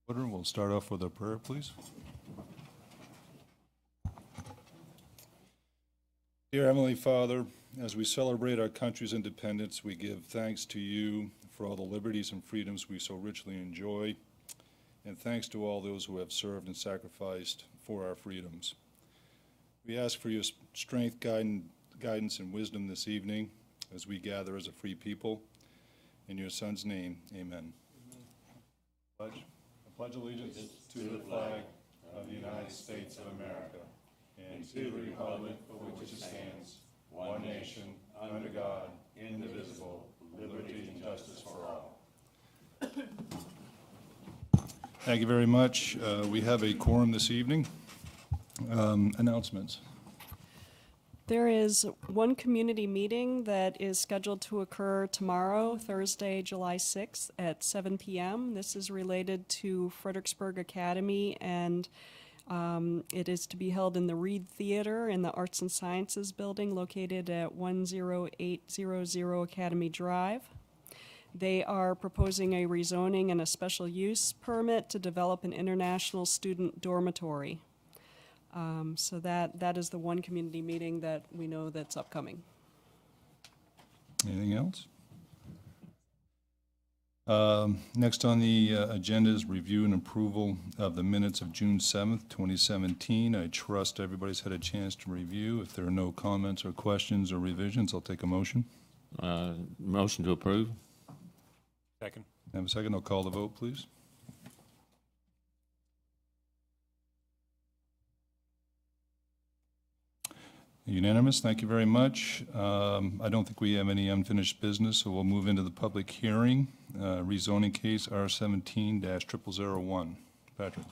We'll start off with a prayer, please. Dear Heavenly Father, as we celebrate our country's independence, we give thanks to you for all the liberties and freedoms we so richly enjoy, and thanks to all those who have served and sacrificed for our freedoms. We ask for your strength, guidance, and wisdom this evening as we gather as a free people. In your Son's name, amen. Pledge. I pledge allegiance to the flag of the United States of America and to the republic for which it stands, one nation, under God, indivisible, liberty and justice for all. Thank you very much. We have a quorum this evening. Announcements. There is one community meeting that is scheduled to occur tomorrow, Thursday, July 6th at 7 p.m. This is related to Fredericksburg Academy, and it is to be held in the Reed Theater in the Arts and Sciences Building located at 10800 Academy Drive. They are proposing a rezoning and a special use permit to develop an international student dormitory. So that is the one community meeting that we know that's upcoming. Anything else? Next on the agenda is review and approval of the minutes of June 7th, 2017. I trust everybody's had a chance to review. If there are no comments or questions or revisions, I'll take a motion. Motion to approve. Second. Have a second. I'll call the vote, please. Unanimous. Thank you very much. I don't think we have any unfinished business, so we'll move into the public hearing. Rezoning case R17-0001. Patrick.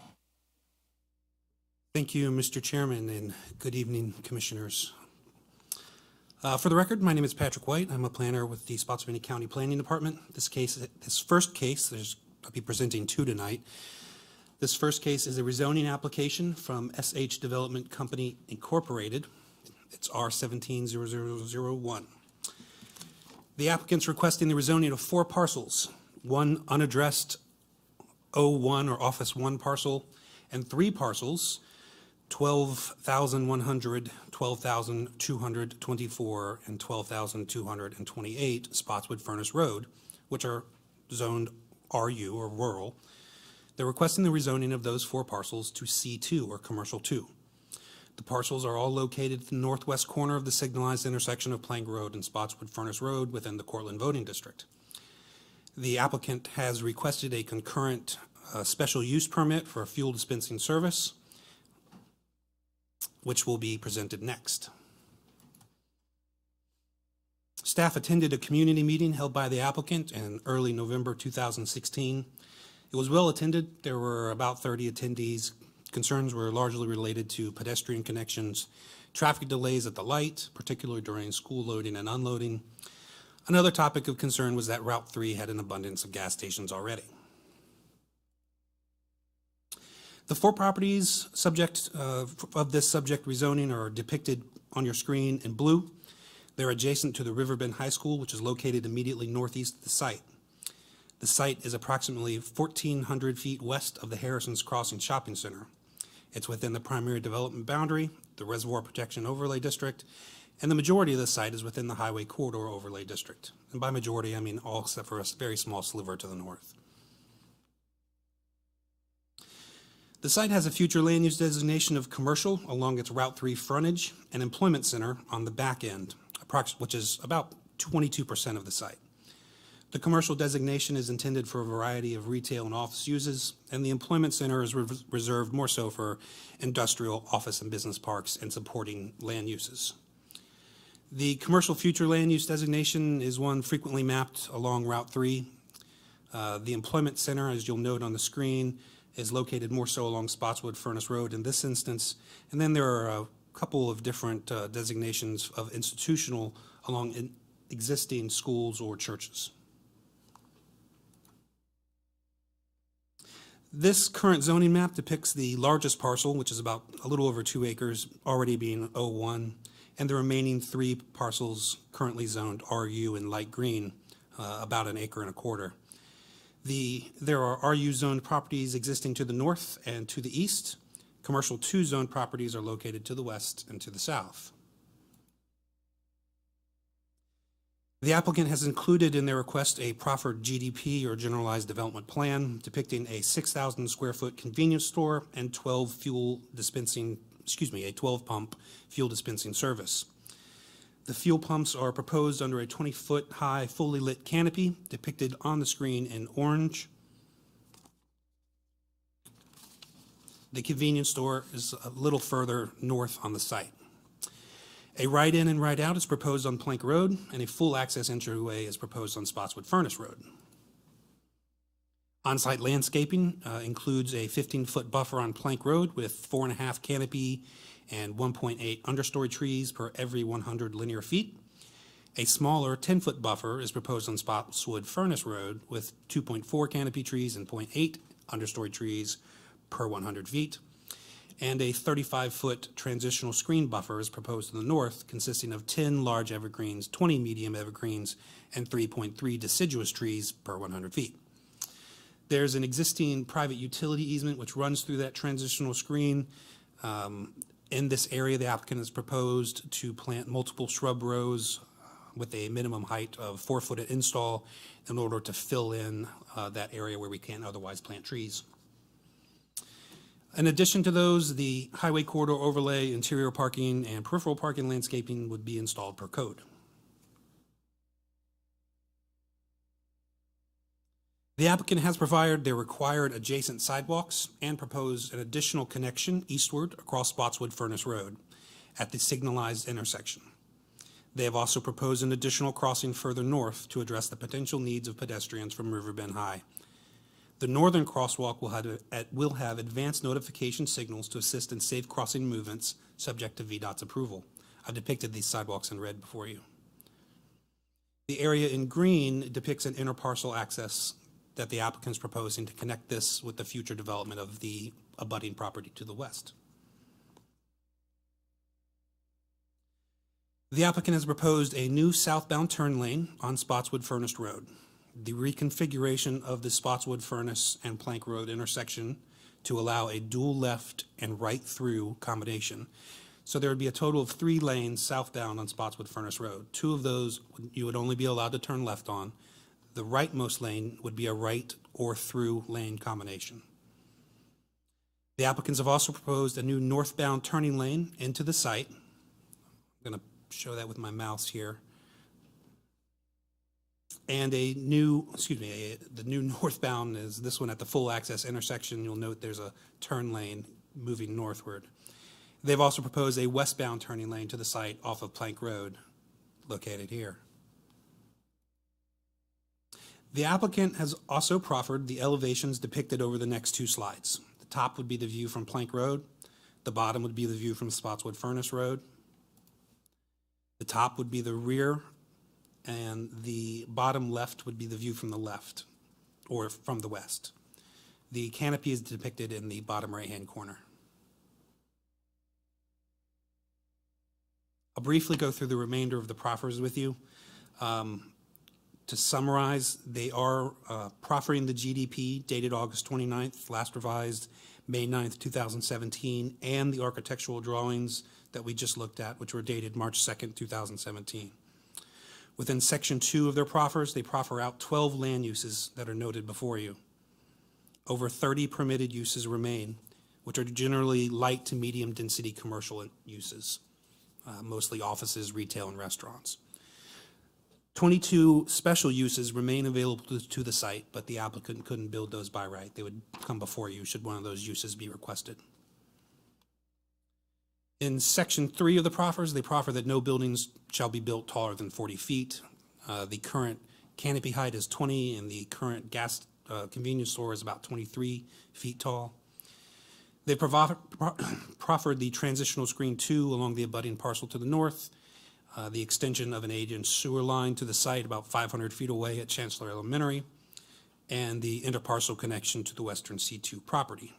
Thank you, Mr. Chairman, and good evening, Commissioners. For the record, my name is Patrick White. I'm a planner with the Spotsylvania County Planning Department. This first case, I'll be presenting two tonight. This first case is a rezoning application from SH Development Company Incorporated. It's R17-0001. The applicant's requesting the rezoning of four parcels, one unaddressed O1 or Office 1 parcel, and three parcels, 12,100, 12,224, and 12,228 Spotswood Furnace Road, which are zoned RU or rural. They're requesting the rezoning of those four parcels to C2 or Commercial 2. The parcels are all located at the northwest corner of the signalized intersection of Plank Road and Spotswood Furnace Road within the Cortland voting district. The applicant has requested a concurrent special use permit for a fuel dispensing service, which will be presented next. Staff attended a community meeting held by the applicant in early November 2016. It was well attended. There were about 30 attendees. Concerns were largely related to pedestrian connections, traffic delays at the light, particularly during school loading and unloading. Another topic of concern was that Route 3 had an abundance of gas stations already. The four properties subject of this subject rezoning are depicted on your screen in blue. They're adjacent to the Riverbend High School, which is located immediately northeast of the site. The site is approximately 1,400 feet west of the Harrison's Crossing Shopping Center. It's within the primary development boundary, the Reservoir Protection Overlay District, and the majority of the site is within the Highway Corridor Overlay District. And by majority, I mean all except for a very small sliver to the north. The site has a future land use designation of commercial along its Route 3 frontage and employment center on the back end, which is about 22% of the site. The commercial designation is intended for a variety of retail and office uses, and the employment center is reserved more so for industrial, office, and business parks and supporting land uses. The commercial future land use designation is one frequently mapped along Route 3. The employment center, as you'll note on the screen, is located more so along Spotswood Furnace Road in this instance, and then there are a couple of different designations of institutional along existing schools or churches. This current zoning map depicts the largest parcel, which is about a little over 2 acres, already being O1, and the remaining three parcels currently zoned RU in light green, about 1.25 acres. There are RU zoned properties existing to the north and to the east. Commercial 2 zone properties are located to the west and to the south. The applicant has included in their request a proffered GDP, or Generalized Development Plan, depicting a 6,000 square foot convenience store and 12 pump fuel dispensing service. The fuel pumps are proposed under a 20-foot high fully lit canopy depicted on the screen in orange. The convenience store is a little further north on the site. A right-in and right-out is proposed on Plank Road, and a full access entryway is proposed on Spotswood Furnace Road. On-site landscaping includes a 15-foot buffer on Plank Road with 4.5 canopy and 1.8 understory trees per every 100 linear feet. A smaller 10-foot buffer is proposed on Spotswood Furnace Road with 2.4 canopy trees and 0.8 understory trees per 100 feet. And a 35-foot transitional screen buffer is proposed to the north, consisting of 10 large evergreens, 20 medium evergreens, and 3.3 deciduous trees per 100 feet. There's an existing private utility easement which runs through that transitional screen. In this area, the applicant has proposed to plant multiple shrub rows with a minimum height of 4 foot at install in order to fill in that area where we can't otherwise plant trees. In addition to those, the highway corridor overlay, interior parking, and peripheral parking landscaping would be installed per code. The applicant has provided their required adjacent sidewalks and proposed an additional connection eastward across Spotswood Furnace Road at the signalized intersection. They have also proposed an additional crossing further north to address the potential needs of pedestrians from Riverbend High. The northern crosswalk will have advanced notification signals to assist in safe crossing movements subject to VDOT's approval. I've depicted these sidewalks in red before you. The area in green depicts an interparcel access that the applicant is proposing to connect this with the future development of the abutting property to the west. The applicant has proposed a new southbound turn lane on Spotswood Furnace Road. The reconfiguration of the Spotswood Furnace and Plank Road intersection to allow a dual left and right through combination. So there would be a total of 3 lanes southbound on Spotswood Furnace Road. 2 of those you would only be allowed to turn left on. The rightmost lane would be a right or through lane combination. The applicants have also proposed a new northbound turning lane into the site. I'm going to show that with my mouse here. And the new northbound is this one at the full access intersection. You'll note there's a turn lane moving northward. They've also proposed a westbound turning lane to the site off of Plank Road, located here. The applicant has also proffered the elevations depicted over the next 2 slides. The top would be the view from Plank Road. The bottom would be the view from Spotswood Furnace Road. The top would be the rear, and the bottom left would be the view from the left, or from the west. The canopy is depicted in the bottom right-hand corner. I'll briefly go through the remainder of the proffers with you. To summarize, they are proffering the GDP dated August 29th, last revised May 9th, 2017, and the architectural drawings that we just looked at, which were dated March 2nd, 2017. Within Section 2 of their proffers, they proffer out 12 land uses that are noted before you. Over 30 permitted uses remain, which are generally light to medium density commercial uses, mostly offices, retail, and restaurants. 22 special uses remain available to the site, but the applicant couldn't build those by right. They would come before you should one of those uses be requested. In Section 3 of the proffers, they proffer that no buildings shall be built taller than 40 feet. The current canopy height is 20, and the current gas convenience store is about 23 feet tall. They proffered the transitional screen 2 along the abutting parcel to the north, the extension of an 8-inch sewer line to the site about 500 feet away at Chancellor Elementary, and the interparcel connection to the western C2 property.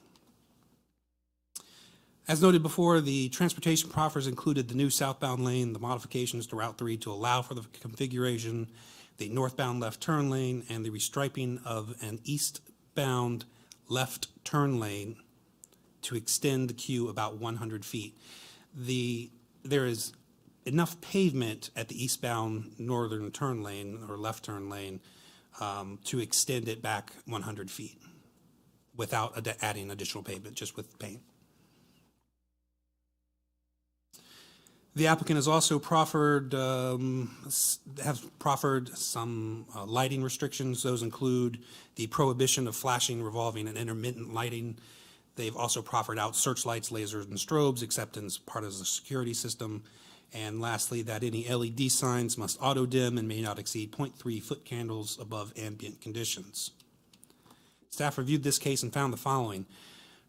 As noted before, the transportation proffers included the new southbound lane, the modifications to Route 3 to allow for the configuration, the northbound left turn lane, and the restriping of an eastbound left turn lane to extend the queue about 100 feet. There is enough pavement at the eastbound northern turn lane or left turn lane to extend it back 100 feet without adding additional pavement, just with paint. The applicant has also proffered some lighting restrictions. Those include the prohibition of flashing, revolving, and intermittent lighting. They've also proffered out searchlights, lasers, and strobes, except as part of the security system. And lastly, that any LED signs must auto-dim and may not exceed 0.3 foot candles above ambient conditions. Staff reviewed this case and found the following.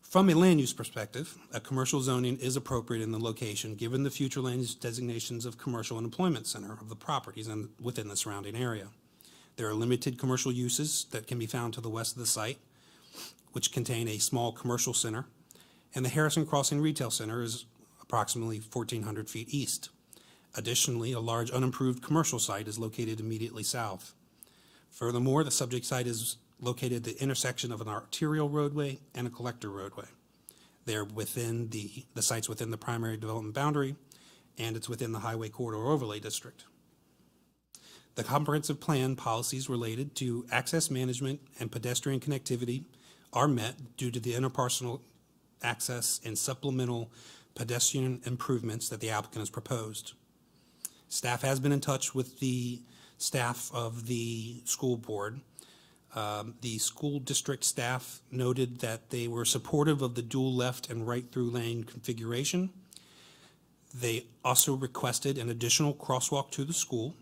From a land use perspective, a commercial zoning is appropriate in the location given the future land use designations of commercial and employment center of the properties and within the surrounding area. There are limited commercial uses that can be found to the west of the site, which contain a small commercial center, and the Harrison Crossing Retail Center is approximately 1,400 feet east. Additionally, a large unimproved commercial site is located immediately south. Furthermore, the subject site is located at the intersection of an arterial roadway and a collector roadway. They're within the site's within the primary development boundary, and it's within the Highway Corridor Overlay District. The comprehensive plan policies related to access management and pedestrian connectivity are met due to the interpersonal access and supplemental pedestrian improvements that the applicant has proposed. Staff has been in touch with the staff of the school board. The school district staff noted that they were supportive of the dual left and right through lane configuration. They also requested an additional crosswalk to the school,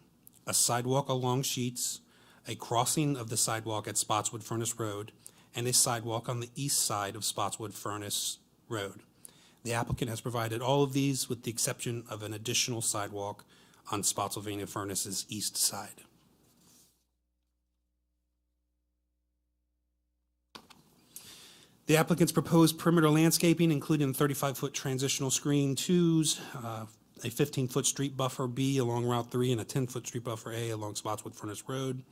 a sidewalk along Sheets, a crossing of the sidewalk at Spotswood Furnace Road, and a sidewalk on the east side of Spotswood Furnace Road. The applicant has provided all of these with the exception of an additional sidewalk on Spotsylvania Furnace's east side. The applicant's proposed perimeter landscaping, including a 35-foot transitional screen twos, a 15-foot street buffer B along Route 3, and a 10-foot street buffer A along Spotswood Furnace Road.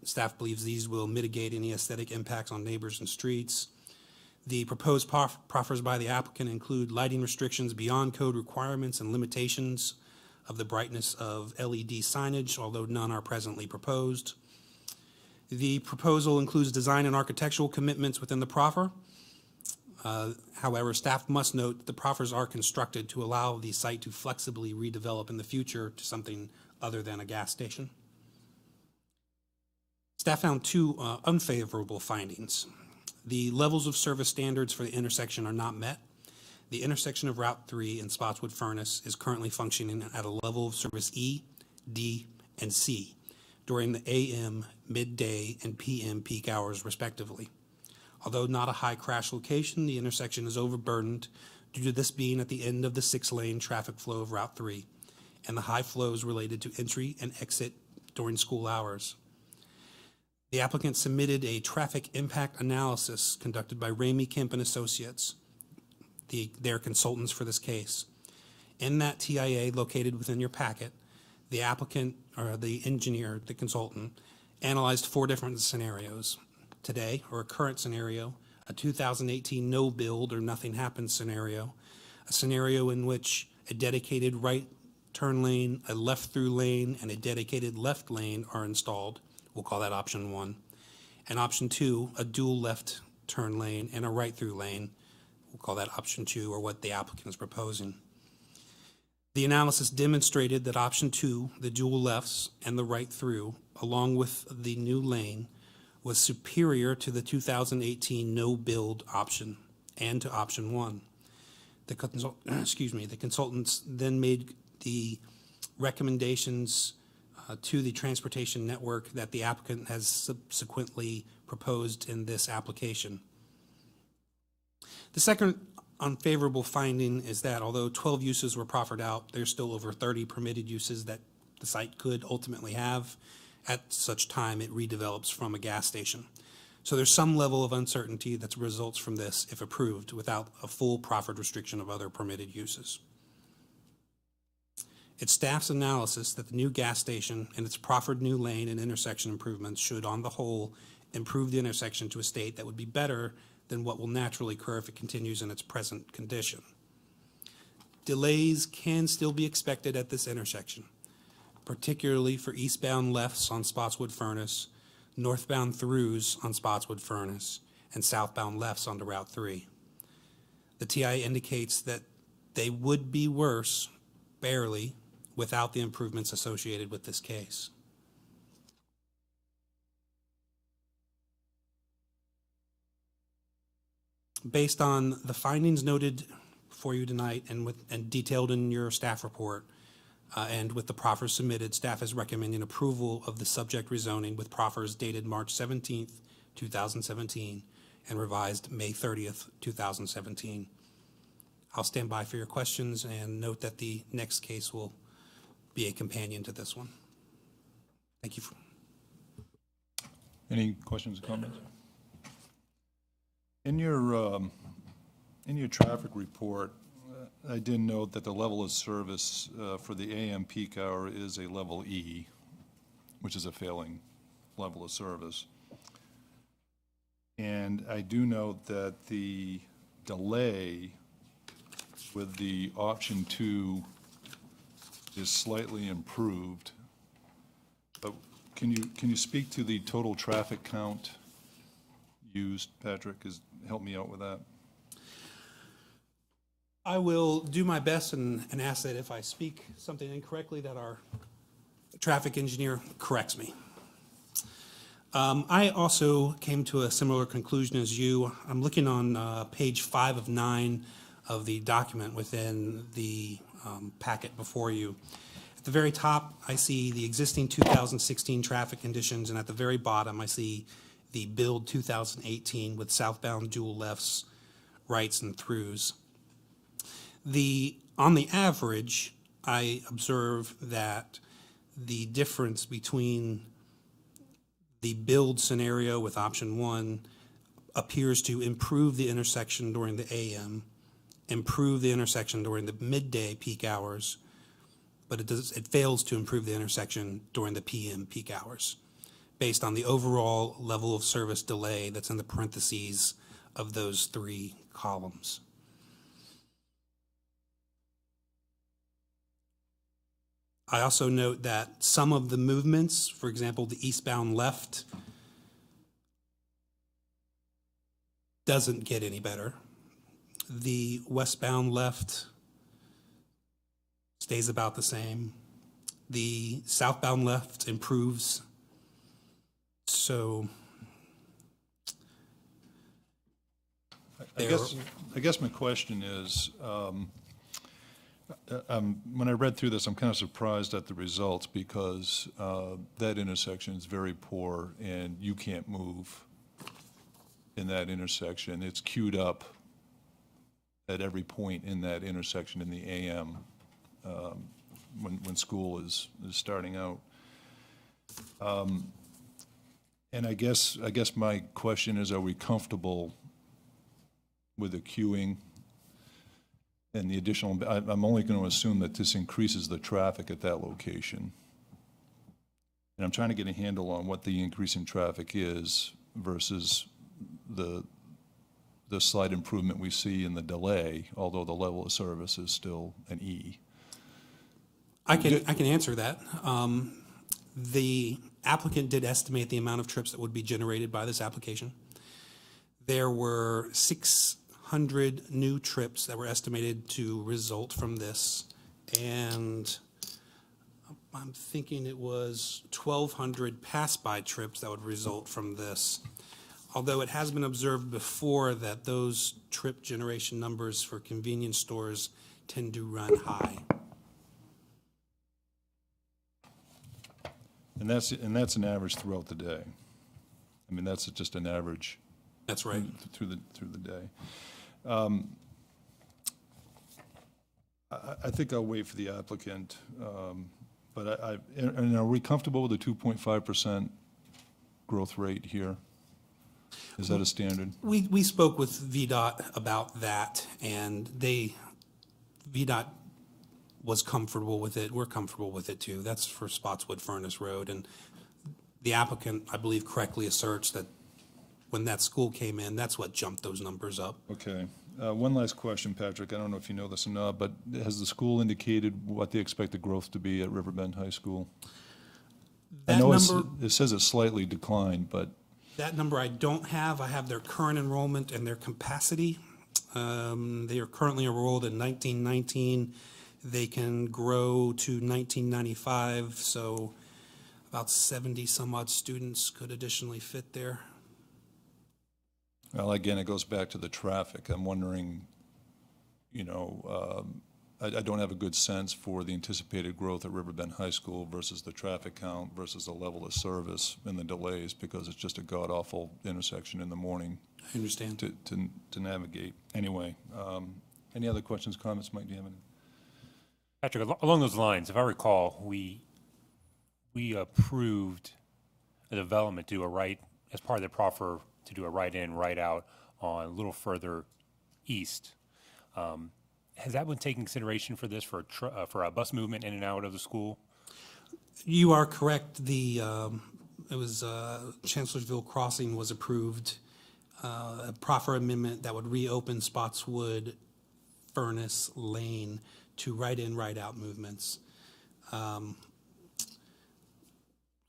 Staff believes these will mitigate any aesthetic impacts on neighbors and streets. The proposed proffers by the applicant include lighting restrictions beyond code requirements and limitations of the brightness of LED signage, although none are presently proposed. The proposal includes design and architectural commitments within the proffer. However, staff must note that the proffers are constructed to allow the site to flexibly redevelop in the future to something other than a gas station. Staff found two unfavorable findings. The levels of service standards for the intersection are not met. The intersection of Route 3 and Spotswood Furnace is currently functioning at a level of service E, D, and C during the AM, midday, and PM peak hours, respectively. Although not a high crash location, the intersection is overburdened due to this being at the end of the 6-lane traffic flow of Route 3 and the high flows related to entry and exit during school hours. The applicant submitted a traffic impact analysis conducted by Ramey Kemp and Associates, their consultants for this case. In that TIA located within your packet, the applicant, or the engineer, the consultant, analyzed 4 different scenarios. Today, or a current scenario, a 2018 no build or nothing happens scenario, a scenario in which a dedicated right turn lane, a left through lane, and a dedicated left lane are installed. We'll call that option 1. And option 2, a dual left turn lane and a right through lane. We'll call that option 2, or what the applicant is proposing. The analysis demonstrated that option 2, the dual lefts and the right through, along with the new lane, was superior to the 2018 no build option and to option 1. The consultants then made the recommendations to the transportation network that the applicant has subsequently proposed in this application. The second unfavorable finding is that although 12 uses were proffered out, there's still over 30 permitted uses that the site could ultimately have at such time it redevelops from a gas station. So there's some level of uncertainty that results from this if approved without a full proffered restriction of other permitted uses. It's staff's analysis that the new gas station and its proffered new lane and intersection improvements should, on the whole, improve the intersection to a state that would be better than what will naturally occur if it continues in its present condition. Delays can still be expected at this intersection, particularly for eastbound lefts on Spotswood Furnace, northbound throughs on Spotswood Furnace, and southbound lefts onto Route 3. The TI indicates that they would be worse, barely, without the improvements associated with this case. Based on the findings noted for you tonight and detailed in your staff report, and with the proffers submitted, staff is recommending approval of the subject rezoning with proffers dated March 17th, 2017, and revised May 30th, 2017. I'll stand by for your questions and note that the next case will be a companion to this one. Thank you. Any questions or comments? In your traffic report, I did note that the level of service for the AM peak hour is a level E, which is a failing level of service. And I do note that the delay with the option 2 is slightly improved. But can you speak to the total traffic count used, Patrick? Help me out with that. I will do my best and ask that if I speak something incorrectly that our traffic engineer corrects me. I also came to a similar conclusion as you. I'm looking on page 5 of 9 of the document within the packet before you. At the very top, I see the existing 2016 traffic conditions, and at the very bottom, I see the build 2018 with southbound dual lefts, rights, and throughs. On the average, I observe that the difference between the build scenario with option 1 appears to improve the intersection during the AM, improve the intersection during the midday peak hours, but it fails to improve the intersection during the PM peak hours, based on the overall level of service delay that's in the parentheses of those 3 columns. I also note that some of the movements, for example, the eastbound left, doesn't get any better. The westbound left stays about the same. The southbound left improves. So I guess my question is, when I read through this, I'm kind of surprised at the results because that intersection is very poor and you can't move in that intersection. It's queued up at every point in that intersection in the AM when school is starting out. And I guess my question is, are we comfortable with the queuing and the additional? I'm only going to assume that this increases the traffic at that location. And I'm trying to get a handle on what the increase in traffic is versus the slight improvement we see in the delay, although the level of service is still an E. I can answer that. The applicant did estimate the amount of trips that would be generated by this application. There were 600 new trips that were estimated to result from this, and I'm thinking it was 1,200 pass-by trips that would result from this. Although it has been observed before that those trip generation numbers for convenience stores tend to run high. And that's an average throughout the day. I mean, that's just an average. That's right. Through the day. I think I'll wait for the applicant, but and are we comfortable with the 2.5% growth rate here? Is that a standard? We spoke with VDOT about that, and VDOT was comfortable with it. We're comfortable with it too. That's for Spotswood Furnace Road. And the applicant, I believe, correctly asserts that when that school came in, that's what jumped those numbers up. Okay. One last question, Patrick. I don't know if you know this or not, but has the school indicated what they expect the growth to be at Riverbend High School? I That know number, it says it slightly declined, but that number I don't have. I have their current enrollment and their capacity. They are currently enrolled in 1919. They can grow to 1995, so about 70 some odd students could additionally fit there. well, again, it goes back to the traffic. I'm wondering, you know, I don't have a good sense for the anticipated growth at Riverbend High School versus the traffic count versus the level of service and the delays, because it's just a god-awful intersection in the morning I understand. to navigate. Anyway, any other questions, comments, Mike, do you have any? Patrick, along those lines, if I recall, we approved a development to do a right, as part of the proffer, to do a right in, right out on a little further east. Has that been taken consideration for this, for a bus movement in and out of the school? You are correct. It was Chancellorsville Crossing was approved, a proffer amendment that would reopen Spotswood Furnace Lane to right in, right out movements.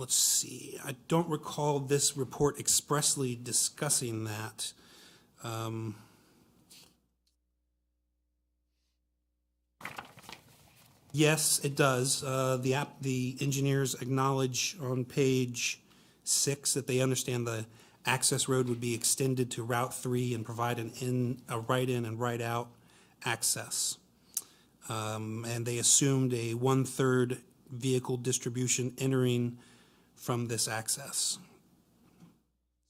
Let's see. I don't recall this report expressly discussing that. Yes, it does. The engineers acknowledge on page 6 that they understand the access road would be extended to Route 3 and provide a right in and right out access. And they assumed a 1/3 vehicle distribution entering from this access.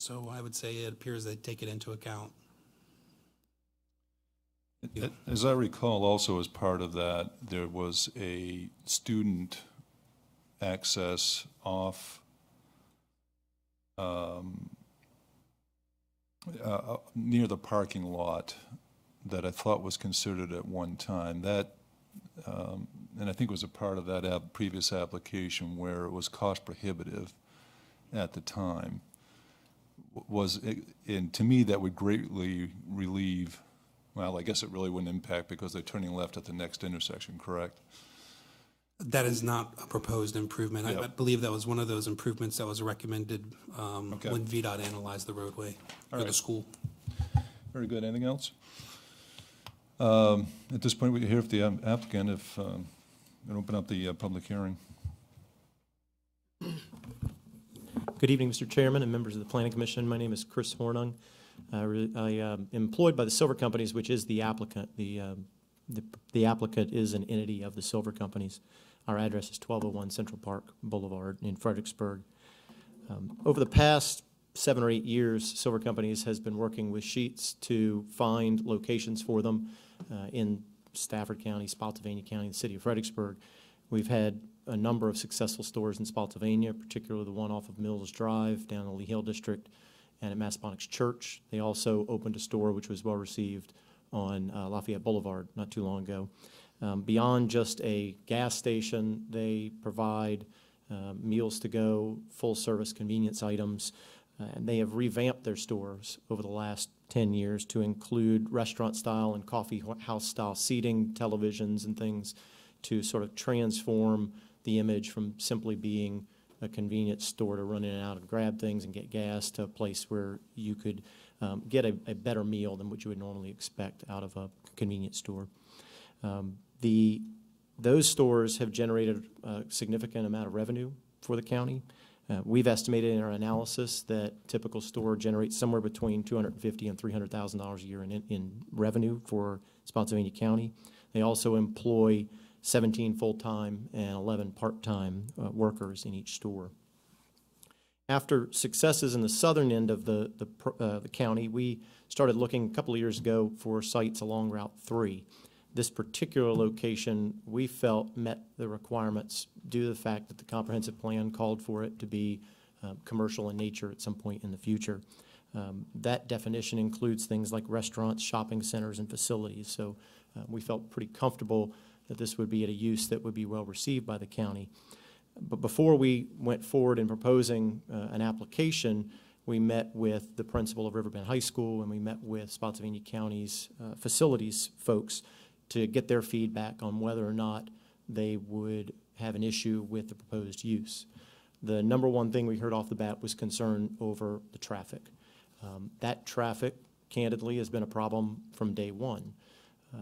So I would say it appears they take it into account. As I recall, also as part of that, there was a student access off near the parking lot that I thought was considered at one time. That, and I think it was a part of that previous application where it was cost prohibitive at the time. And to me, that would greatly relieve. Well, I guess it really wouldn't impact because they're turning left at the next intersection, correct? That is not a proposed improvement. I believe that was one of those improvements that was recommended when VDOT analyzed the roadway for the school. Very good. Anything else? At this point, we hear if the applicant, and open up the public hearing. Good evening, Mr. Chairman and members of the Planning Commission. My name is Chris Hornung. I am employed by the Silver Companies, which is the applicant. The applicant is an entity of the Silver Companies. Our address is 1201 Central Park Boulevard in Fredericksburg. Over the past 7 or 8 years, Silver Companies has been working with Sheets to find locations for them in Stafford County, Spotsylvania County, the city of Fredericksburg. We've had a number of successful stores in Spotsylvania, particularly the one off of Mills Drive down in the Lee Hill District and at Massaponax Church. They also opened a store which was well received on Lafayette Boulevard not too long ago. Beyond just a gas station, they provide meals to go, full service convenience items, and they have revamped their stores over the last 10 years to include restaurant style and coffee house style seating, televisions and things to sort of transform the image from simply being a convenience store to run in and out and grab things and get gas to a place where you could get a better meal than what you would normally expect out of a convenience store. Those stores have generated a significant amount of revenue for the county. We've estimated in our analysis that typical store generates somewhere between $250,000 and $300,000 a year in revenue for Spotsylvania County. They also employ 17 full-time and 11 part-time workers in each store. After successes in the southern end of the county, we started looking a couple of years ago for sites along Route 3. This particular location, we felt, met the requirements due to the fact that the comprehensive plan called for it to be commercial in nature at some point in the future. That definition includes things like restaurants, shopping centers, and facilities. So we felt pretty comfortable that this would be at a use that would be well received by the county. But before we went forward in proposing an application, we met with the principal of Riverbend High School, and we met with Spotsylvania County's facilities folks to get their feedback on whether or not they would have an issue with the proposed use. The number one thing we heard off the bat was concern over the traffic. That traffic, candidly, has been a problem from day one.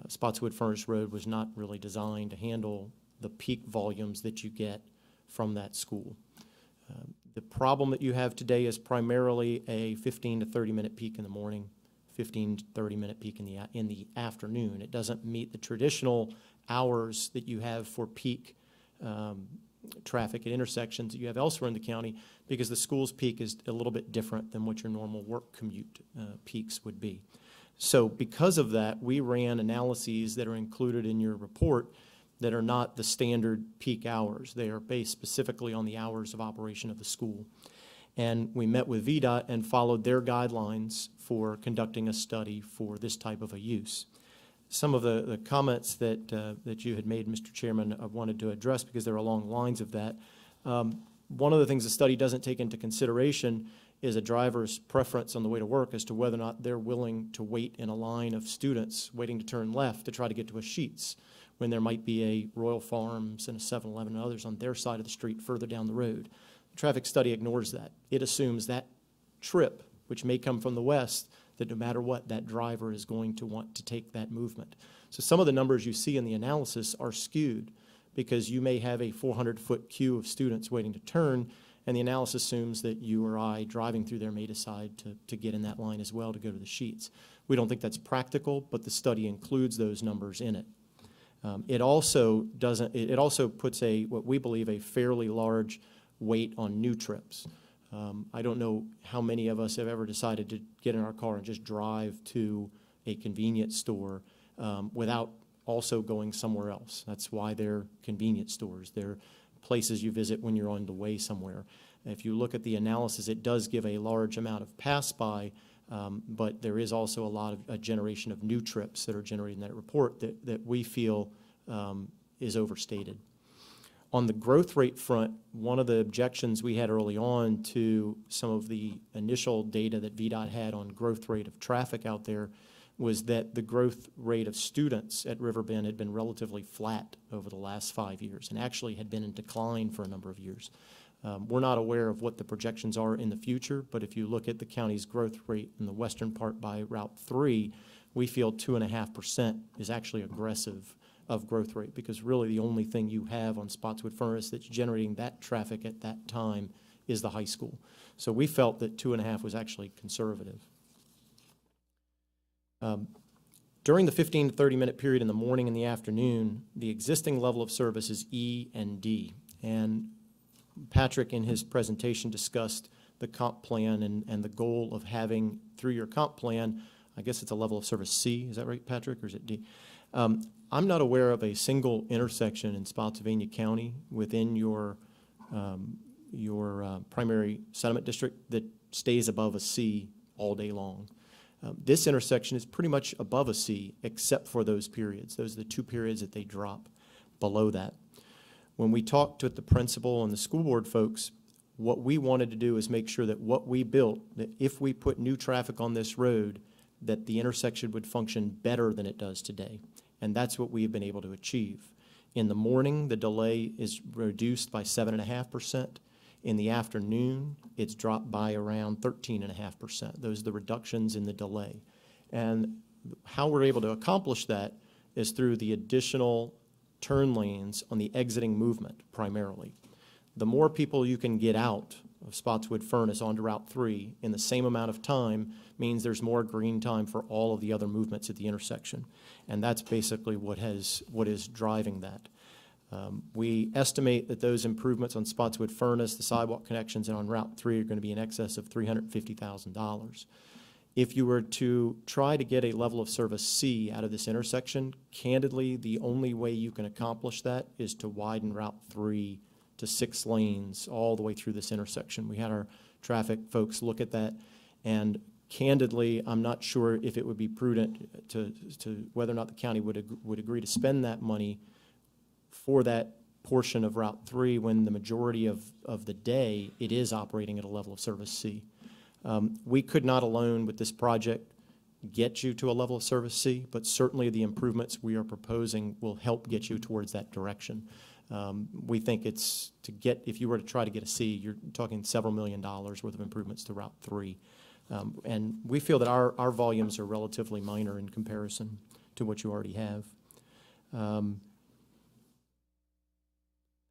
Spotswood Furnace Road was not really designed to handle the peak volumes that you get from that school. The problem that you have today is primarily a 15 to 30-minute peak in the morning, 15 to 30-minute peak in the afternoon. It doesn't meet the traditional hours that you have for peak traffic at intersections that you have elsewhere in the county, because the school's peak is a little bit different than what your normal work commute peaks would be. So because of that, we ran analyses that are included in your report that are not the standard peak hours. They are based specifically on the hours of operation of the school. And we met with VDOT and followed their guidelines for conducting a study for this type of a use. Some of the comments that you had made, Mr. Chairman, I wanted to address because they're along lines of that. One of the things the study doesn't take into consideration is a driver's preference on the way to work as to whether or not they're willing to wait in a line of students waiting to turn left to try to get to a Sheetz, when there might be a Royal Farms and a 7-Eleven and others on their side of the street further down the road. The traffic study ignores that. It assumes that trip, which may come from the west, that no matter what, that driver is going to want to take that movement. So some of the numbers you see in the analysis are skewed because you may have a 400-foot queue of students waiting to turn, and the analysis assumes that you or I driving through there may decide to get in that line as well to go to the Sheetz. We don't think that's practical, but the study includes those numbers in it. It also puts what we believe a fairly large weight on new trips. I don't know how many of us have ever decided to get in our car and just drive to a convenience store without also going somewhere else. That's why they're convenience stores. They're places you visit when you're on the way somewhere. If you look at the analysis, it does give a large amount of pass-by, but there is also a generation of new trips that are generated in that report that we feel is overstated. On the growth rate front, one of the objections we had early on to some of the initial data that VDOT had on growth rate of traffic out there was that the growth rate of students at Riverbend had been relatively flat over the last 5 years and actually had been in decline for a number of years. We're not aware of what the projections are in the future, but if you look at the county's growth rate in the western part by Route 3, we feel 2.5% is actually aggressive of growth rate, because really the only thing you have on Spotswood Furnace that's generating that traffic at that time is the high school. So we felt that 2.5 was actually conservative. During the 15 to 30-minute period in the morning and the afternoon, the existing level of service is E and D. And Patrick, in his presentation, discussed the comp plan and the goal of having, through your comp plan, I guess it's a level of service C. Is that right, Patrick, or is it D? I'm not aware of a single intersection in Spotsylvania County within your primary settlement district that stays above a C all day long. This intersection is pretty much above a C except for those periods. Those are the 2 periods that they drop below that. When we talked with the principal and the school board folks, what we wanted to do is make sure that what we built, that if we put new traffic on this road, that the intersection would function better than it does today. And that's what we've been able to achieve. In the morning, the delay is reduced by 7.5%. In the afternoon, it's dropped by around 13.5%. Those are the reductions in the delay. And how we're able to accomplish that is through the additional turn lanes on the exiting movement, primarily. The more people you can get out of Spotswood Furnace onto Route 3 in the same amount of time means there's more green time for all of the other movements at the intersection. And that's basically what is driving that. We estimate that those improvements on Spotswood Furnace, the sidewalk connections, and on Route 3 are going to be in excess of $350,000. If you were to try to get a level of service C out of this intersection, candidly, the only way you can accomplish that is to widen Route 3 to 6 lanes all the way through this intersection. We had our traffic folks look at that, and candidly, I'm not sure if it would be prudent to whether or not the county would agree to spend that money for that portion of Route 3, when the majority of the day, it is operating at a level of service C. We could not alone with this project get you to a level of service C, but certainly the improvements we are proposing will help get you towards that direction. We think it's if you were to try to get a C, you're talking several $1 million worth of improvements to Route 3. And we feel that our volumes are relatively minor in comparison to what you already have. I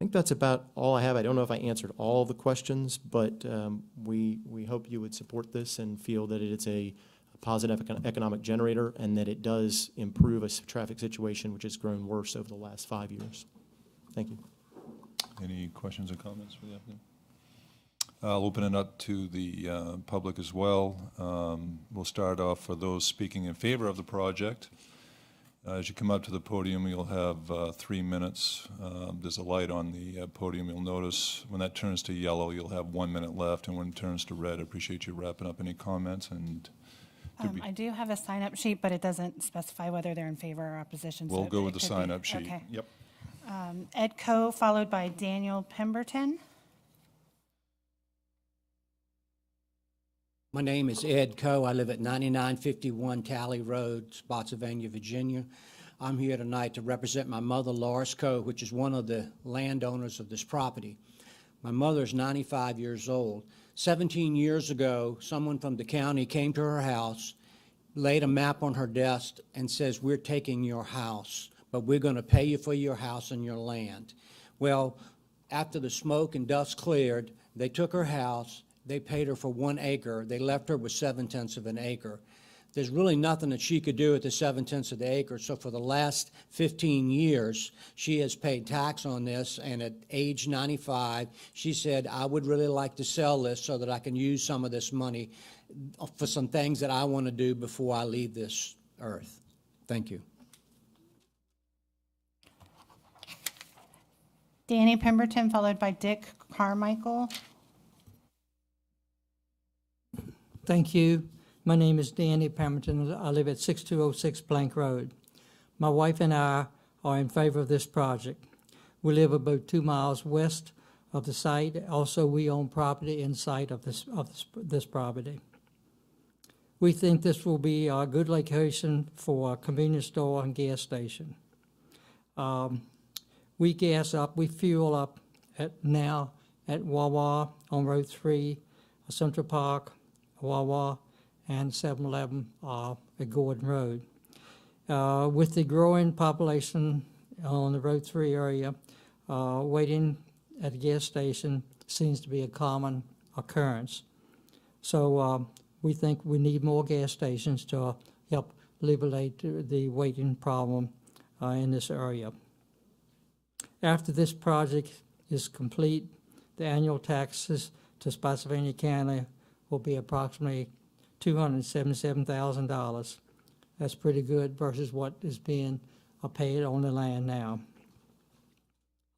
think that's about all I have. I don't know if I answered all the questions, but we hope you would support this and feel that it's a positive economic generator and that it does improve a traffic situation which has grown worse over the last 5 years. Thank you. Any questions or comments for the applicant? I'll open it up to the public as well. We'll start off for those speaking in favor of the project. As you come up to the podium, you'll have 3 minutes. There's a light on the podium. You'll notice when that turns to yellow, you'll have 1 minute left, and when it turns to red, I appreciate you wrapping up any comments. And I do have a sign-up sheet, but it doesn't specify whether they're in favor or opposition. we'll so go it with the could be- sign-up sheet. Okay. Yep. Ed Coe, followed by Daniel Pemberton. My name is Ed Coe. I live at 9951 Tally Road, Spotsylvania, Virginia. I'm here tonight to represent my mother, Loris Coe, which is one of the landowners of this property. My mother is 95 years old. 17 years ago, someone from the county came to her house, laid a map on her desk, and says, "We're taking your house, but we're going to pay you for your house and your land." Well, after the smoke and dust cleared, they took her house. They paid her for 1 acre. They left her with 7/10 of an acre. There's really nothing that she could do with the 7/10 of the acre. So for the last 15 years, she has paid tax on this. And at age 95, she said, "I would really like to sell this so that I can use some of this money for some things that I want to do before I leave this earth." Thank you. Danny Pemberton, followed by Dick Carmichael. Thank you. My name is Danny Pemberton. I live at 6206 Blank Road. My wife and I are in favor of this project. We live about 2 miles west of the site. Also, we own property in sight of this property. We think this will be a good location for a convenience store and gas station. We fuel up now at Wawa on Road 3, Central Park, Wawa, and 7-Eleven at Gordon Road. With the growing population on the Road 3 area, waiting at a gas station seems to be a common occurrence. So we think we need more gas stations to help alleviate the waiting problem in this area. After this project is complete, the annual taxes to Spotsylvania County will be approximately $277,000. That's pretty good versus what is being paid on the land now.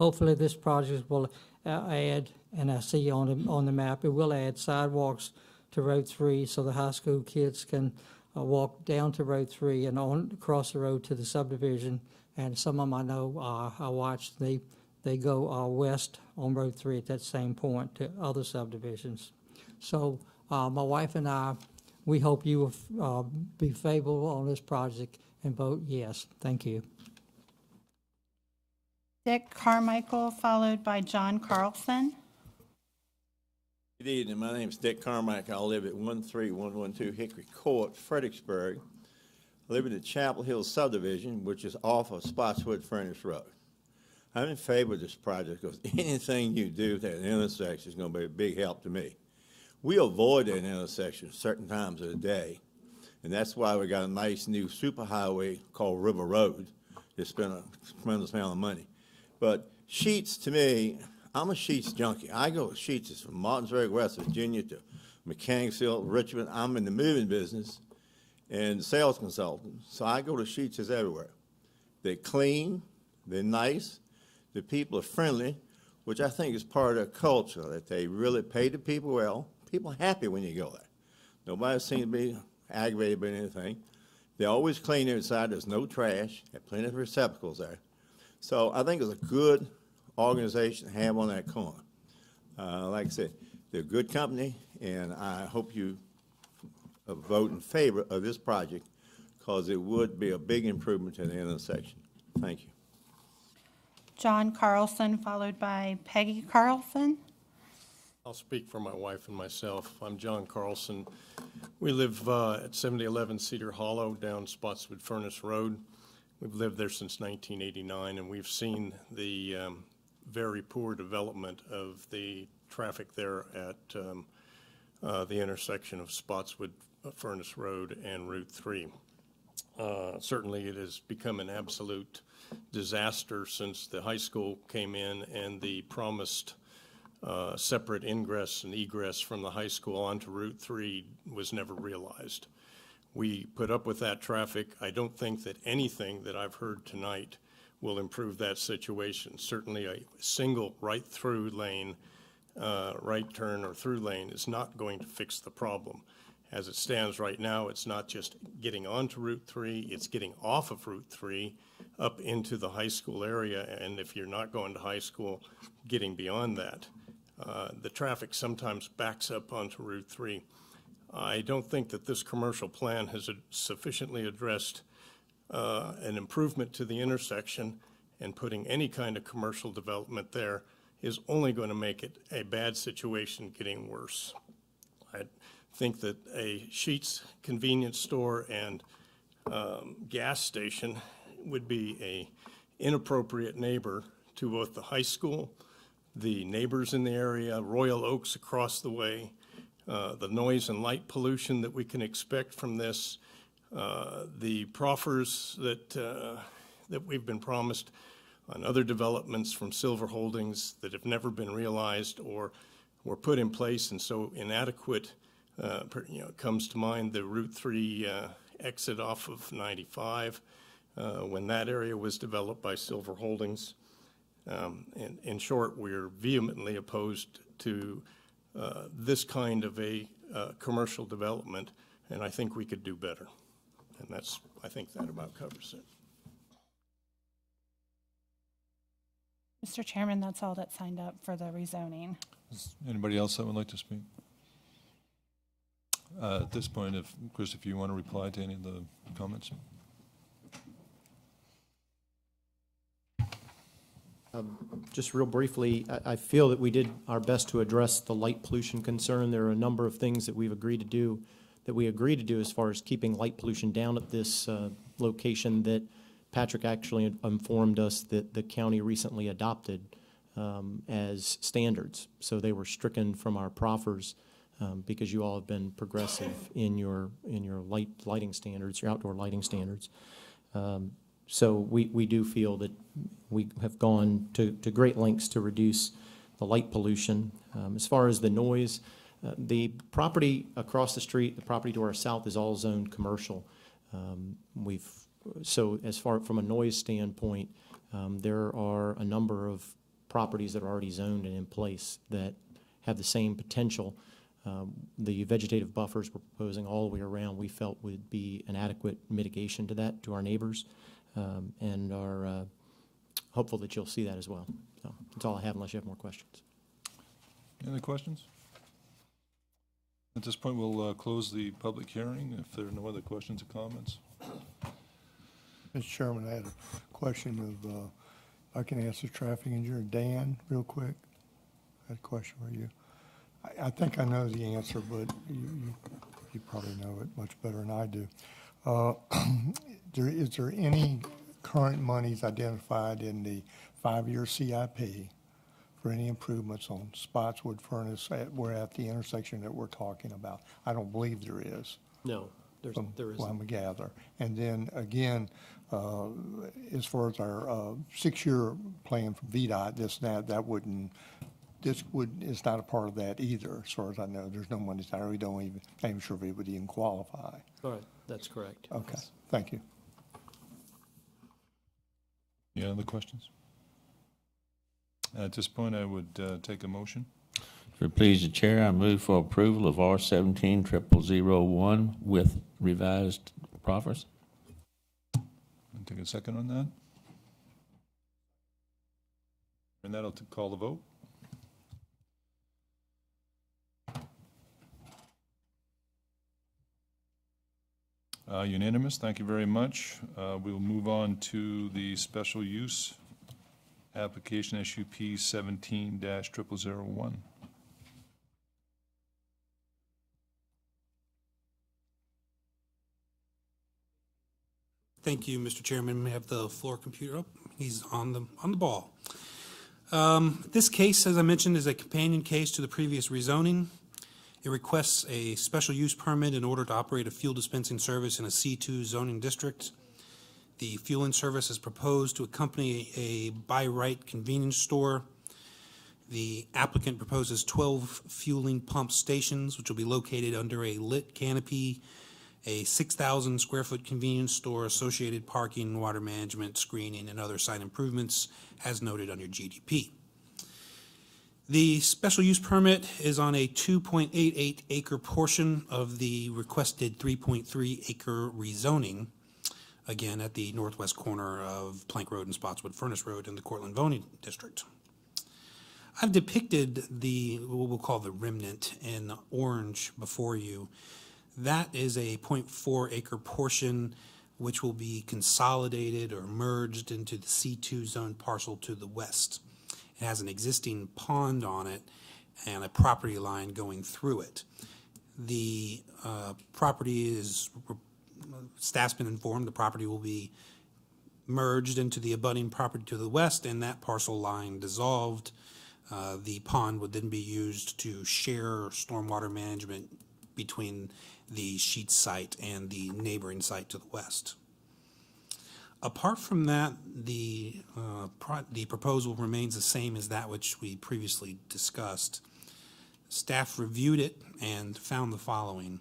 Hopefully this project will add, and I see on the map, it will add sidewalks to Road 3 so the high school kids can walk down to Road 3 and across the road to the subdivision. And some of them I know, I watched, they go west on Road 3 at that same point to other subdivisions. So my wife and I, we hope you will be favorable on this project and vote yes. Thank you. Dick Carmichael, followed by John Carlson. Good evening. My name is Dick Carmichael. I live at 13112 Hickory Court, Fredericksburg. I live in the Chapel Hill subdivision, which is off of Spotswood Furnace Road. I'm in favor of this project because anything you do at that intersection is going to be a big help to me. We avoid that intersection certain times of the day, and that's why we got a nice new superhighway called River Road. It's spent a tremendous amount of money. But Sheets, to me, I'm a Sheets junkie. I go to Sheets. It's from Martinsburg, West Virginia to Mechanicsville, Richmond. I'm in the moving business and sales consultant, so I go to Sheets everywhere. They're clean, they're nice, the people are friendly, which I think is part of their culture, that they really pay the people well. People are happy when you go there. Nobody seems to be aggravated by anything. They always clean inside. There's no trash. There are plenty of receptacles there. So I think it's a good organization to have on that corner. Like I said, they're a good company, and I hope you vote in favor of this project because it would be a big improvement to the intersection. Thank you. John Carlson, followed by Peggy Carlson. I'll speak for my wife and myself. I'm John Carlson. We live at 7011 Cedar Hollow down Spotswood Furnace Road. We've lived there since 1989, and we've seen the very poor development of the traffic there at the intersection of Spotswood Furnace Road and Route 3. Certainly it has become an absolute disaster since the high school came in and the promised separate ingress and egress from the high school onto Route 3 was never realized. We put up with that traffic. I don't think that anything that I've heard tonight will improve that situation. Certainly a single right-through lane, right turn or through lane is not going to fix the problem. As it stands right now, it's not just getting onto Route 3, it's getting off of Route 3 up into the high school area, and if you're not going to high school, getting beyond that. The traffic sometimes backs up onto Route 3. I don't think that this commercial plan has sufficiently addressed an improvement to the intersection, and putting any kind of commercial development there is only going to make it a bad situation getting worse. I think that a Sheetz convenience store and gas station would be a inappropriate neighbor to both the high school, the neighbors in the area, Royal Oaks across the way, the noise and light pollution that we can expect from this, the proffers that we've been promised on other developments from Silver Holdings that have never been realized or were put in place and so inadequate. Comes to mind the Route 3 exit off of 95 when that area was developed by Silver Holdings. In short, we're vehemently opposed to this kind of a commercial development, and I think we could do better. And I think that about covers it. Mr. Chairman, that's all that signed up for the rezoning. Is anybody else that would like to speak? At this point, Chris, if you want to reply to any of the comments. Just real briefly, I feel that we did our best to address the light pollution concern. There are a number of things that we agreed to do as far as keeping light pollution down at this location that Patrick actually informed us that the county recently adopted as standards. So they were stricken from our proffers because you all have been progressive in your lighting standards, your outdoor lighting standards. So we do feel that we have gone to great lengths to reduce the light pollution. As far as the noise, the property across the street, the property to our south is all zoned commercial. So as far from a noise standpoint, there are a number of properties that are already zoned and in place that have the same potential. The vegetative buffers we're proposing all the way around we felt would be an adequate mitigation to that, to our neighbors, and are hopeful that you'll see that as well. So that's all I have unless you have more questions. Any other questions? At this point, we'll close the public hearing if there are no other questions or comments. Mr. Chairman, I had a question of, I can ask the traffic engineer, Dan, real quick. I had a question for you. I think I know the answer, but you probably know it much better than I do. Is there any current monies identified in the 5-year CIP for any improvements on Spotswood Furnace we're at the intersection that we're talking about? I don't believe there is. No, there isn't. Well, I'm a gather. And then again, as far as our 6-year plan from VDOT, it's not a part of that either, as far as I know. There's no money there. I'm even sure if it would even qualify. All right, that's correct. Okay, Yes. Thank you. Any other questions? At this point, I would take a motion. If it please the chair, I move for approval of R170001 with revised proffers. Take a second on that. And that'll call the vote. Unanimous, thank you very much. We'll move on to the special use application SUP 17-0001. Thank you, Mr. Chairman. We have the floor computer up. He's on the ball. This case, as I mentioned, is a companion case to the previous rezoning. It requests a special use permit in order to operate a fuel dispensing service in a C2 zoning district. The fueling service is proposed to accompany a by right convenience store. The applicant proposes 12 fueling pump stations, which will be located under a lit canopy, a 6,000 square foot convenience store, associated parking, water management, screening, and other site improvements as noted under GDP. The special use permit is on a 2.88 acre portion of the requested 3.3 acre rezoning, again at the northwest corner of Plank Road and Spotswood Furnace Road in the Cortland Voting District. I've depicted what we'll call the remnant in orange before you. That is a 0.4 acre portion which will be consolidated or merged into the C2 zone parcel to the west. It has an existing pond on it and a property line going through it. The property is, staff's been informed, the property will be merged into the abutting property to the west and that parcel line dissolved. The pond would then be used to share stormwater management between the Sheets site and the neighboring site to the west. Apart from that, the proposal remains the same as that which we previously discussed. Staff reviewed it and found the following.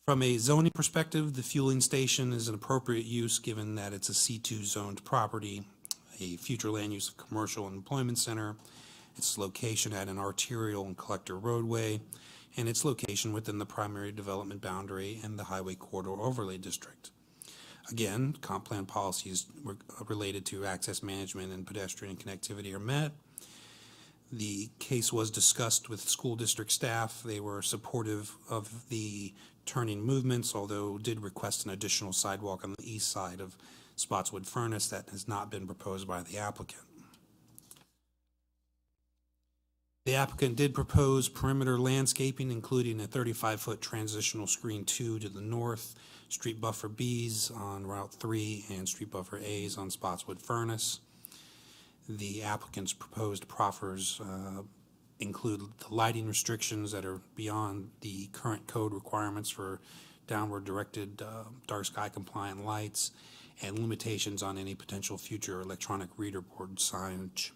From a zoning perspective, the fueling station is an appropriate use given that it's a C2 zoned property, a future land use of commercial and employment center, its location at an arterial and collector roadway, and its location within the primary development boundary and the highway corridor overlay district. Again, comp plan policies related to access management and pedestrian connectivity are met. The case was discussed with school district staff. They were supportive of the turning movements, although did request an additional sidewalk on the east side of Spotswood Furnace that has not been proposed by the applicant. The applicant did propose perimeter landscaping, including a 35-foot transitional screen 2 to the north, street buffer Bs on Route 3, and street buffer As on Spotswood Furnace. The applicant's proposed proffers include the lighting restrictions that are beyond the current code requirements for downward directed dark sky compliant lights and limitations on any potential future electronic reader board signage.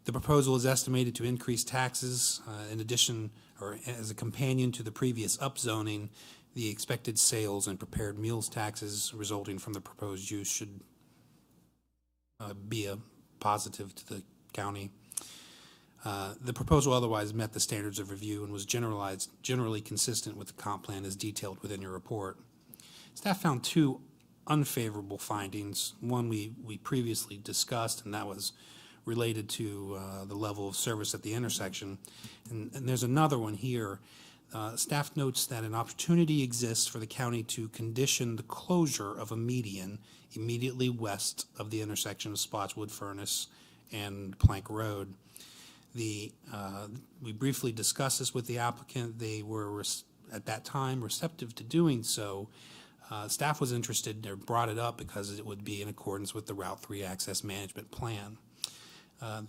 The proposal is estimated to increase taxes. In addition, or as a companion to the previous upzoning, the expected sales and prepared meals taxes resulting from the proposed use should be a positive to the county. The proposal otherwise met the standards of review and was generally consistent with the comp plan as detailed within your report. Staff found two unfavorable findings. One we previously discussed, and that was related to the level of service at the intersection. And there's another one here. Staff notes that an opportunity exists for the county to condition the closure of a median immediately west of the intersection of Spotswood Furnace and Plank Road. We briefly discussed this with the applicant. They were, at that time, receptive to doing so. Staff was interested or brought it up because it would be in accordance with the Route 3 Access Management Plan.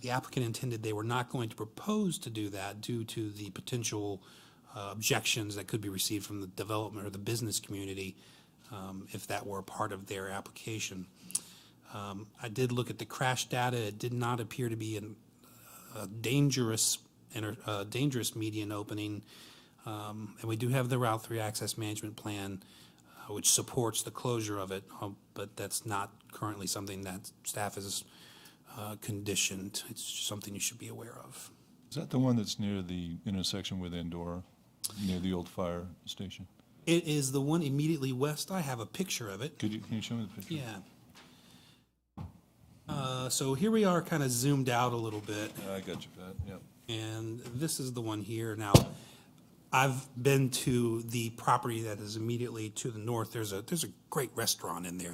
The applicant intended they were not going to propose to do that due to the potential objections that could be received from the development or the business community if that were a part of their application. I did look at the crash data. It did not appear to be a dangerous median opening, and we do have the Route 3 Access Management Plan which supports the closure of it, but that's not currently something that staff is conditioned. It's something you should be aware of. Is that the one that's near the intersection with Andorra, near the old fire station? It is the one immediately west. I have a picture of it. Can you show me the picture? Yeah. So here we are kind of zoomed out a little bit. I got you, Pat, yep. And this is the one here. Now, I've been to the property that is immediately to the north. There's a great restaurant in there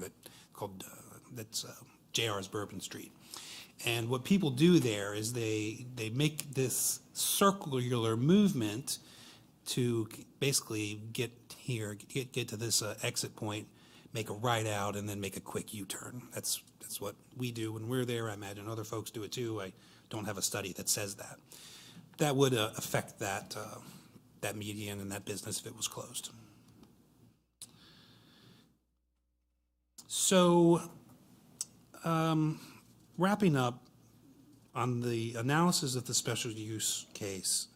that's JR's Bourbon Street. And what people do there is they make this circular movement to basically get here, get to this exit point, make a right out, and then make a quick U-turn. That's what we do when we're there. I imagine other folks do it too. I don't have a study that says that. That would affect that median and that business if it was closed. So, wrapping up on the analysis of the special use case,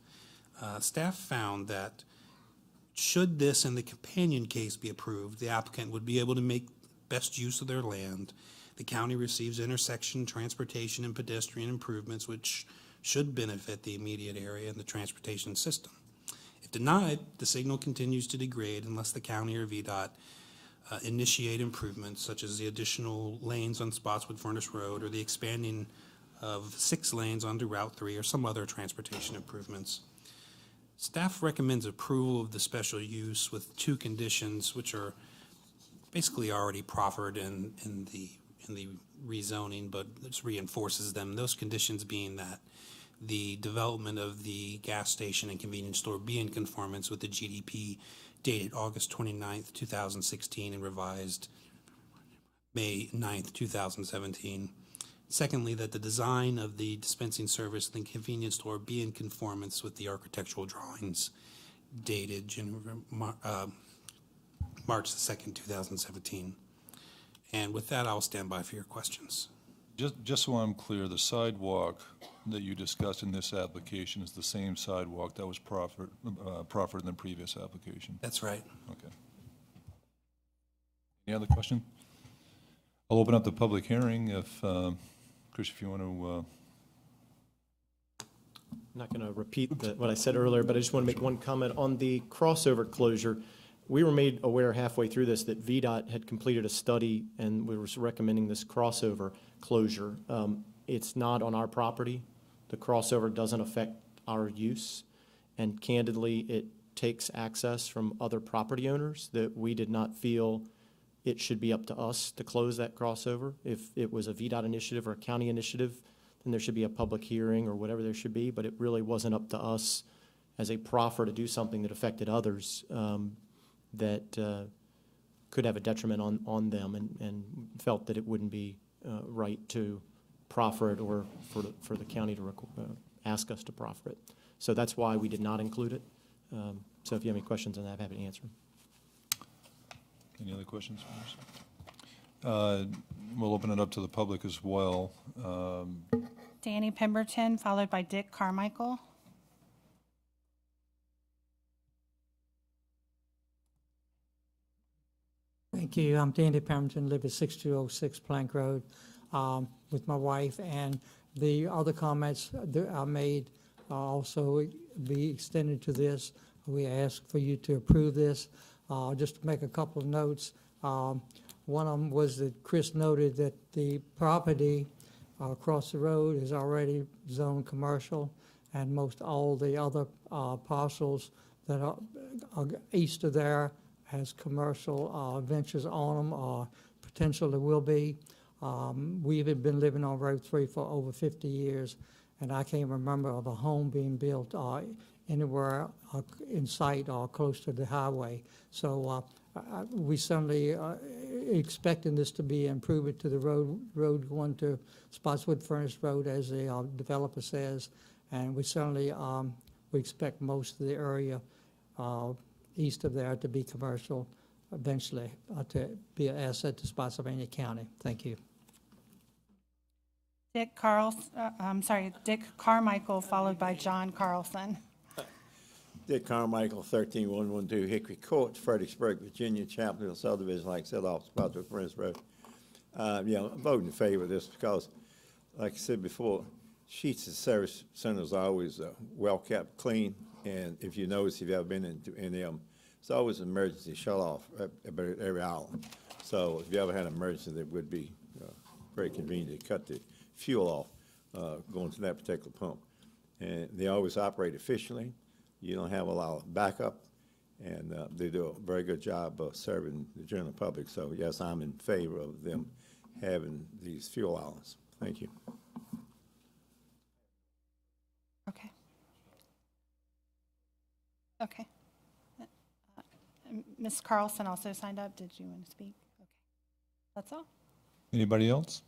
staff found that should this and the companion case be approved, the applicant would be able to make best use of their land. The county receives intersection, transportation, and pedestrian improvements, which should benefit the immediate area and the transportation system. If denied, the signal continues to degrade unless the county or VDOT initiate improvements such as the additional lanes on Spotswood Furnace Road or the expanding of 6 lanes onto Route 3 or some other transportation improvements. Staff recommends approval of the special use with 2 conditions, which are basically already proffered in the rezoning, but this reinforces them. Those conditions being that the development of the gas station and convenience store be in conformance with the GDP dated August 29th, 2016 and revised May 9th, 2017. Secondly, that the design of the dispensing service and the convenience store be in conformance with the architectural drawings dated March the 2nd, 2017. And with that, I'll stand by for your questions. Just so I'm clear, the sidewalk that you discussed in this application is the same sidewalk that was proffered in the previous application? That's right. Okay. Any other question? I'll open up the public hearing if, Chris, if you want to. I'm not going to repeat what I said earlier, but I just want to make one comment on the crossover closure. We were made aware halfway through this that VDOT had completed a study and we were recommending this crossover closure. It's not on our property. The crossover doesn't affect our use. And candidly, it takes access from other property owners that we did not feel it should be up to us to close that crossover. If it was a VDOT initiative or a county initiative, then there should be a public hearing or whatever there should be, but it really wasn't up to us as a proffer to do something that affected others that could have a detriment on them, and felt that it wouldn't be right to proffer it or for the county to ask us to proffer it. So that's why we did not include it. So if you have any questions on that, I'm happy to answer them. Any other questions? We'll open it up to the public as well. Danny Pemberton, followed by Dick Carmichael. Thank you. I'm Danny Pemberton, live at 6206 Plank Road with my wife, and the other comments that I made also be extended to this. We ask for you to approve this. Just to make a couple of notes. One of them was that Chris noted that the property across the road is already zoned commercial, and most all the other parcels that are east of there has commercial ventures on them, or potentially will be. We've been living on Road 3 for over 50 years, and I can't remember of a home being built anywhere in sight or close to the highway. So we certainly expecting this to be an improvement to the road going to Spotswood Furnace Road, as the developer says, and we certainly we expect most of the area east of there to be commercial eventually, to be an asset to Spotsylvania County. Thank you. Dick Carmichael, followed by John Carlson. Dick Carmichael, 13112 Hickory Court, Fredericksburg, Virginia, Chapel Hill subdivision, like I said, off Spotswood Furnace Road. I'm voting in favor of this because, like I said before, Sheets' service centers are always well-kept, clean, and if you notice, if you've ever been into any of them, it's always an emergency shut-off about every hour. So if you ever had an emergency, that would be very convenient to cut the fuel off going to that particular pump. And they always operate efficiently. You don't have a lot of backup, and they do a very good job of serving the general public. So, yes, I'm in favor of them having these fuel islands. Thank you. Okay. Okay. Ms. Carlson also signed up. Did you want to speak? Okay. That's all. Anybody else?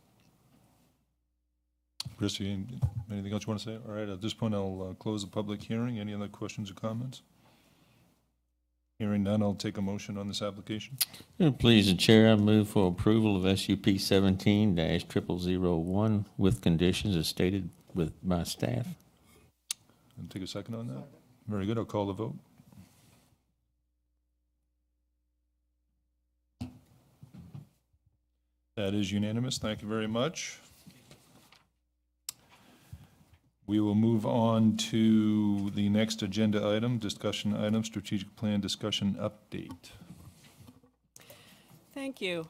Chris, anything else you want to say? All right, at this point, I'll close the public hearing. Any other questions or comments? Hearing none, I'll take a motion on this application. Please, the chair, I move for approval of SUP 17-0001 with conditions as stated by staff. And take a second on that. Very good. I'll call the vote. That is unanimous. Thank you very much. We will move on to the next agenda item, discussion item, strategic plan discussion update. Thank you.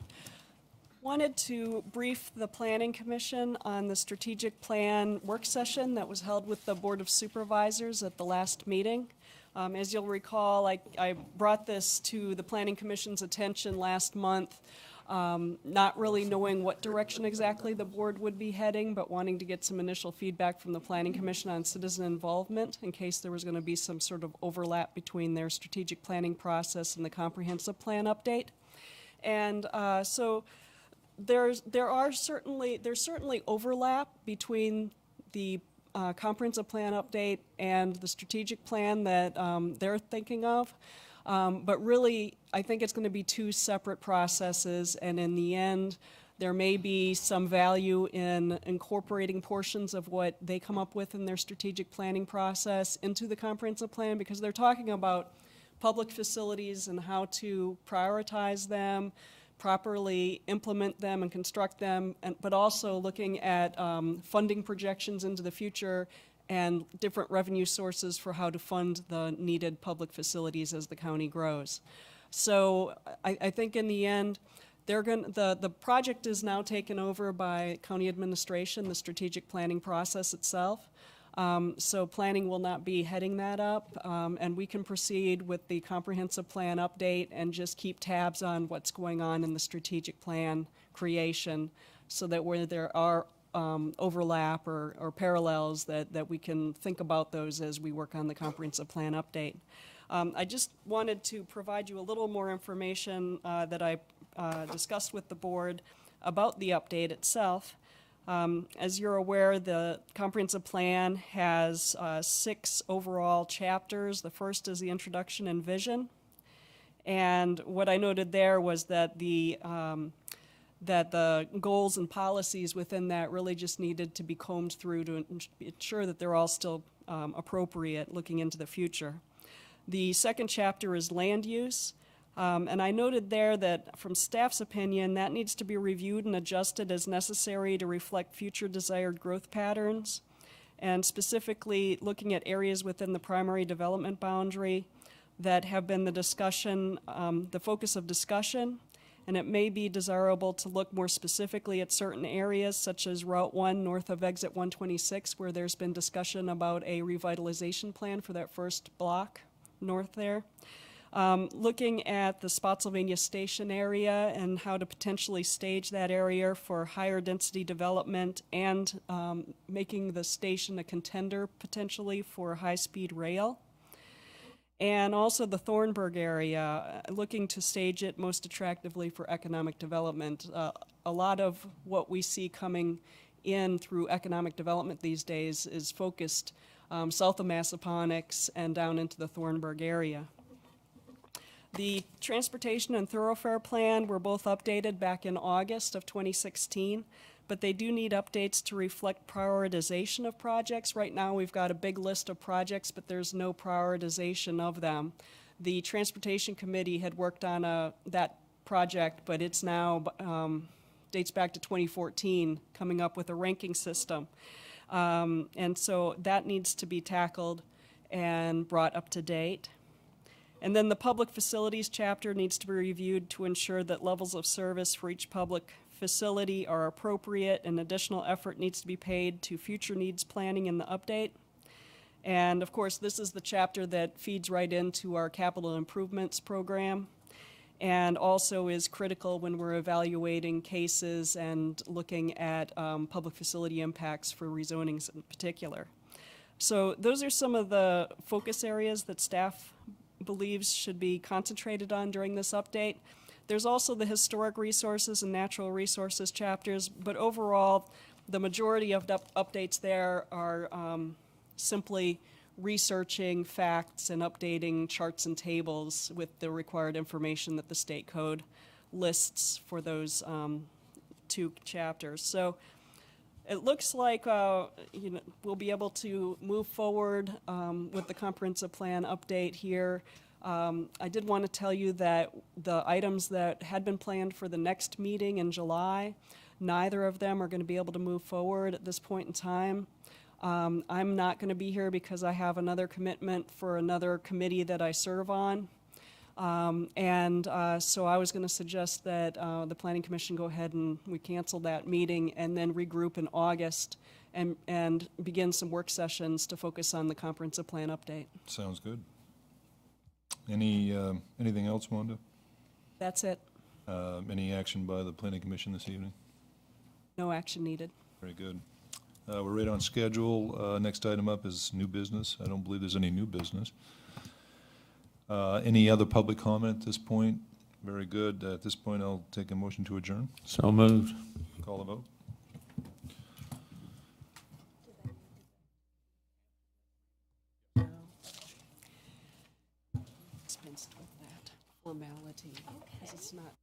Wanted to brief the Planning Commission on the strategic plan work session that was held with the Board of Supervisors at the last meeting. As you'll recall, I brought this to the Planning Commission's attention last month, not really knowing what direction exactly the board would be heading, but wanting to get some initial feedback from the Planning Commission on citizen involvement in case there was going to be some sort of overlap between their strategic planning process and the comprehensive plan update. And so there's certainly overlap between the comprehensive plan update and the strategic plan that they're thinking of. But really, I think it's going to be two separate processes, and in the end, there may be some value in incorporating portions of what they come up with in their strategic planning process into the comprehensive plan, because they're talking about public facilities and how to prioritize them, properly implement them and construct them, but also looking at funding projections into the future and different revenue sources for how to fund the needed public facilities as the county grows. So I think in the end, the project is now taken over by county administration, the strategic planning process itself. So planning will not be heading that up, and we can proceed with the comprehensive plan update and just keep tabs on what's going on in the strategic plan creation, so that where there are overlap or parallels, that we can think about those as we work on the comprehensive plan update. I just wanted to provide you a little more information that I discussed with the board about the update itself. As you're aware, the comprehensive plan has 6 overall chapters. The first is the introduction and vision. And what I noted there was that the goals and policies within that really just needed to be combed through to ensure that they're all still appropriate looking into the future. The second chapter is land use. And I noted there that from staff's opinion, that needs to be reviewed and adjusted as necessary to reflect future desired growth patterns, and specifically looking at areas within the primary development boundary that have been the focus of discussion. And it may be desirable to look more specifically at certain areas, such as Route 1 north of Exit 126, where there's been discussion about a revitalization plan for that first block north there. Looking at the Spotsylvania station area and how to potentially stage that area for higher density development, and making the station a contender potentially for high-speed rail. And also the Thornburg area, looking to stage it most attractively for economic development. A lot of what we see coming in through economic development these days is focused south of Massaponax and down into the Thornburg area. The transportation and thoroughfare plan were both updated back in August of 2016, but they do need updates to reflect prioritization of projects. Right now we've got a big list of projects, but there's no prioritization of them. The Transportation Committee had worked on that project, but it's now dates back to 2014, coming up with a ranking system. And so that needs to be tackled and brought up to date. And then the public facilities chapter needs to be reviewed to ensure that levels of service for each public facility are appropriate and additional effort needs to be paid to future needs planning in the update. And of course, this is the chapter that feeds right into our capital improvements program and also is critical when we're evaluating cases and looking at public facility impacts for rezonings in particular. So those are some of the focus areas that staff believes should be concentrated on during this update. There's also the historic resources and natural resources chapters, but overall, the majority of the updates there are simply researching facts and updating charts and tables with the required information that the state code lists for those two chapters. So it looks like we'll be able to move forward with the comprehensive plan update here. I did want to tell you that the items that had been planned for the next meeting in July, neither of them are going to be able to move forward at this point in time. I'm not going to be here because I have another commitment for another committee that I serve on. So I was going to suggest that the Planning Commission go ahead and we cancel that meeting and then regroup in August and begin some work sessions to focus on the comprehensive plan update. Sounds good. Anything else, Wanda? That's it. Any action by the Planning Commission this evening? No action needed. Very good. We're right on schedule. Next item up is new business. I don't believe there's any new business. Any other public comment at this point? Very good. At this point, I'll take a motion to adjourn. So moved. Call the vote. Dispensed with that formality, because it's not